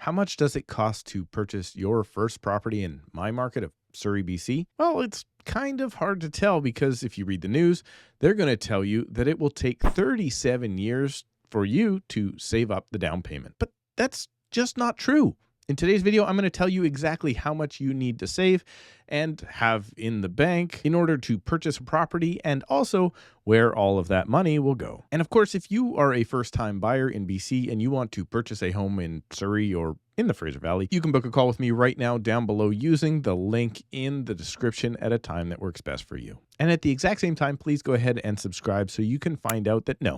how much does it cost to purchase your first property in my market of Surrey, BC? Well, it's kind of hard to tell because if you read the news, they're going to tell you that it will take 37 years for you to save up the down payment. But that's just not true. In today's video, I'm going to tell you exactly how much you need to save and have in the bank in order to purchase a property, and also where all of that money will go. And of course, if you are a first-time buyer in BC and you want to purchase a home in Surrey or in the Fraser Valley, you can book a call with me right now down below using the link in the description at a time that works best for you. And at the exact same time, please go ahead and subscribe so you can find out that no,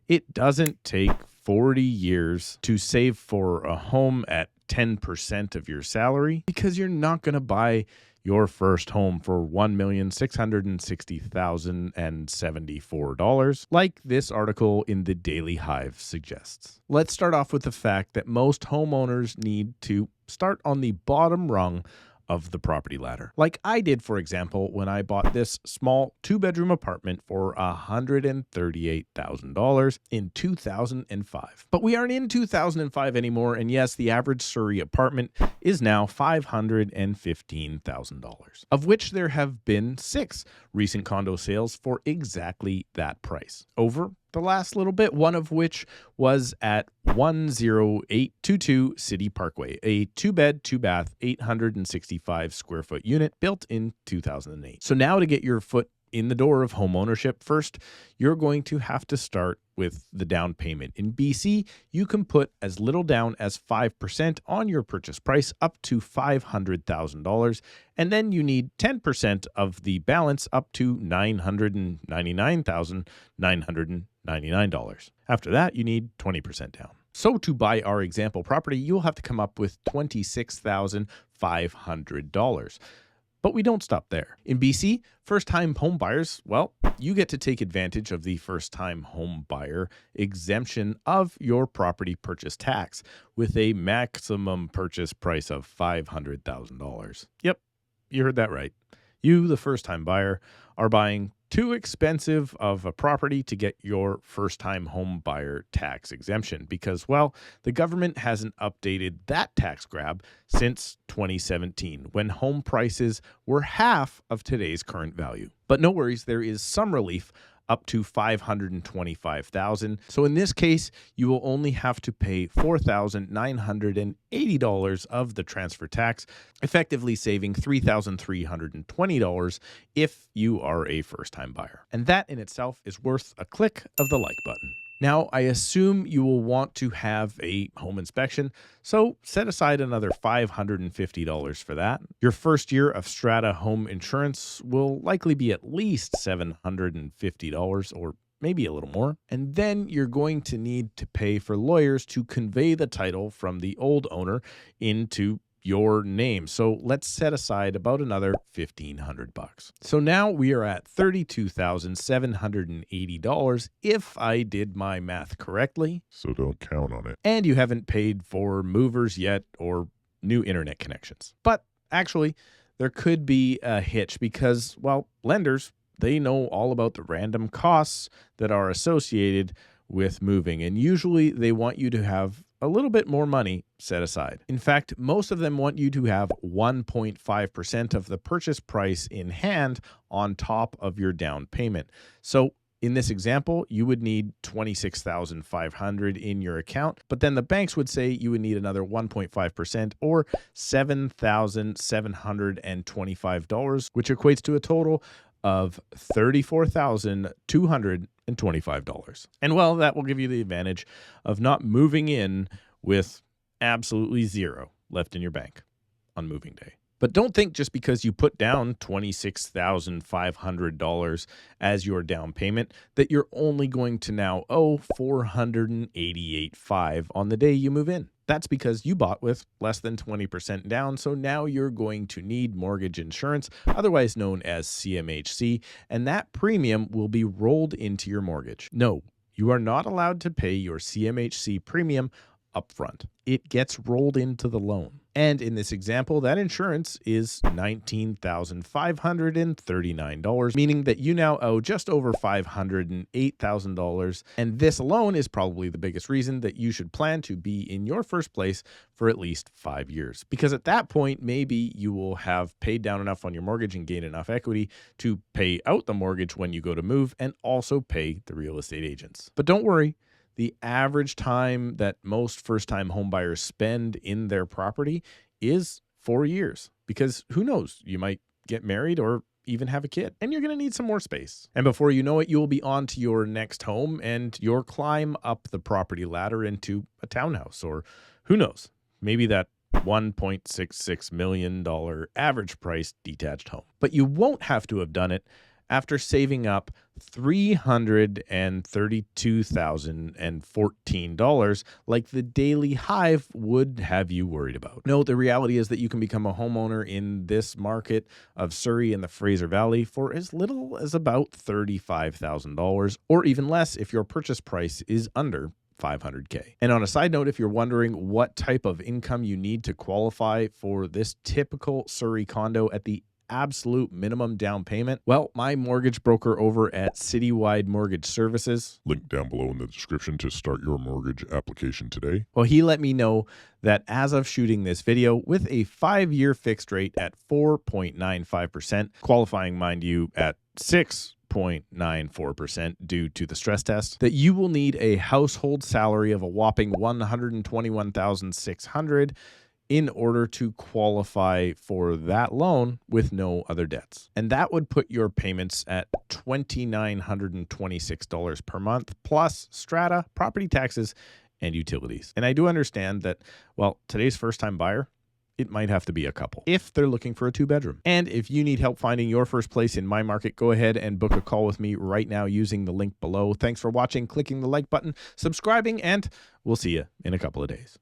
it doesn't take 40 years to save for a home at 10% of your salary, because you're not going to buy your first home for $1,660,074 like this article in the Daily Hive suggests. Let's start off with the fact that most homeowners need to start on the bottom rung of the property ladder. Like I did, for example, when I bought this small 2-bedroom apartment for $138,000 in 2005. But we aren't in 2005 anymore, and yes, the average Surrey apartment is now $515,000, of which there have been 6 recent condo sales for exactly that price over the last little bit, one of which was at 10822 City Parkway, a 2-bed, 2-bath, 865 square foot unit built in 2008. So now to get your foot in the door of home ownership, first, you're going to have to start with the down payment. In BC, you can put as little down as 5% on your purchase price up to $500,000, and then you need 10% of the balance up to $999,999. After that, you need 20% down. So to buy our example property, you'll have to come up with $26,500. But we don't stop there. In BC, first-time home buyers, well, you get to take advantage of the first-time home buyer exemption of your property purchase tax with a maximum purchase price of $500,000. Yep, you heard that right. You, the first-time buyer, are buying too expensive of a property to get your first-time home buyer tax exemption because, well, the government hasn't updated that tax grab since 2017 when home prices were half of today's current value. But no worries, there is some relief up to $525,000. So in this case, you will only have to pay $4,980 of the transfer tax, effectively saving $3,320 if you are a first-time buyer. And that in itself is worth a click of the like button. Now, I assume you will want to have a home inspection, so set aside another $550 for that. Your first year of Strata home insurance will likely be at least $750 or maybe a little more. And then you're going to need to pay for lawyers to convey the title from the old owner into your name. So let's set aside about another $1,500. So now we are at $32,780 if I did my math correctly. So don't count on it. And you haven't paid for movers yet or new internet connections. But actually, there could be a hitch because, well, lenders, they know all about the random costs that are associated with moving. And usually they want you to have a little bit more money set aside. In fact, most of them want you to have 1.5% of the purchase price in hand on top of your down payment. So in this example, you would need $26,500 in your account, but then the banks would say you would need another 1.5% or $7,725, which equates to a total of $34,225. And well, that will give you the advantage of not moving in with absolutely zero left in your bank on moving day. But don't think just because you put down $26,500 as your down payment that you're only going to now owe $488,500 on the day you move in. That's because you bought with less than 20% down, so now you're going to need mortgage insurance, otherwise known as CMHC, and that premium will be rolled into your mortgage. No, you are not allowed to pay your CMHC premium upfront. It gets rolled into the loan. And in this example, that insurance is $19,539, meaning that you now owe just over $508,000. And this alone is probably the biggest reason that you should plan to be in your first place for at least 5 years. Because at that point, maybe you will have paid down enough on your mortgage and gained enough equity to pay out the mortgage when you go to move and also pay the real estate agents. But don't worry. The average time that most first-time homebuyers spend in their property is 4 years, because who knows, you might get married or even have a kid, and you're going to need some more space. And before you know it, you'll be on to your next home and your climb up the property ladder into a townhouse, or who knows, maybe that $1.66 million average price detached home. But you won't have to have done it after saving up $332,014 like the Daily Hive would have you worried about. No, the reality is that you can become a homeowner in this market of Surrey and the Fraser Valley for as little as about $35,000, or even less if your purchase price is under $500K. And on a side note, if you're wondering what type of income you need to qualify for this typical Surrey condo at the absolute minimum down payment, well, my mortgage broker over at Citywide Mortgage Services, link down below in the description to start your mortgage application today. Well, he let me know that as of shooting this video, with a 5-year fixed rate at 4.95%, qualifying, mind you, at 6.94% due to the stress test, that you will need a household salary of a whopping $121,600 in order to qualify for that loan with no other debts. And that would put your payments at $2,926 per month, plus strata, property taxes, and utilities. And I do understand that, well, today's first-time buyer, it might have to be a couple if they're looking for a 2-bedroom. And if you need help finding your first place in my market, go ahead and book a call with me right now using the link below. Thanks for watching, clicking the like button, subscribing, and we'll see you in a couple of days.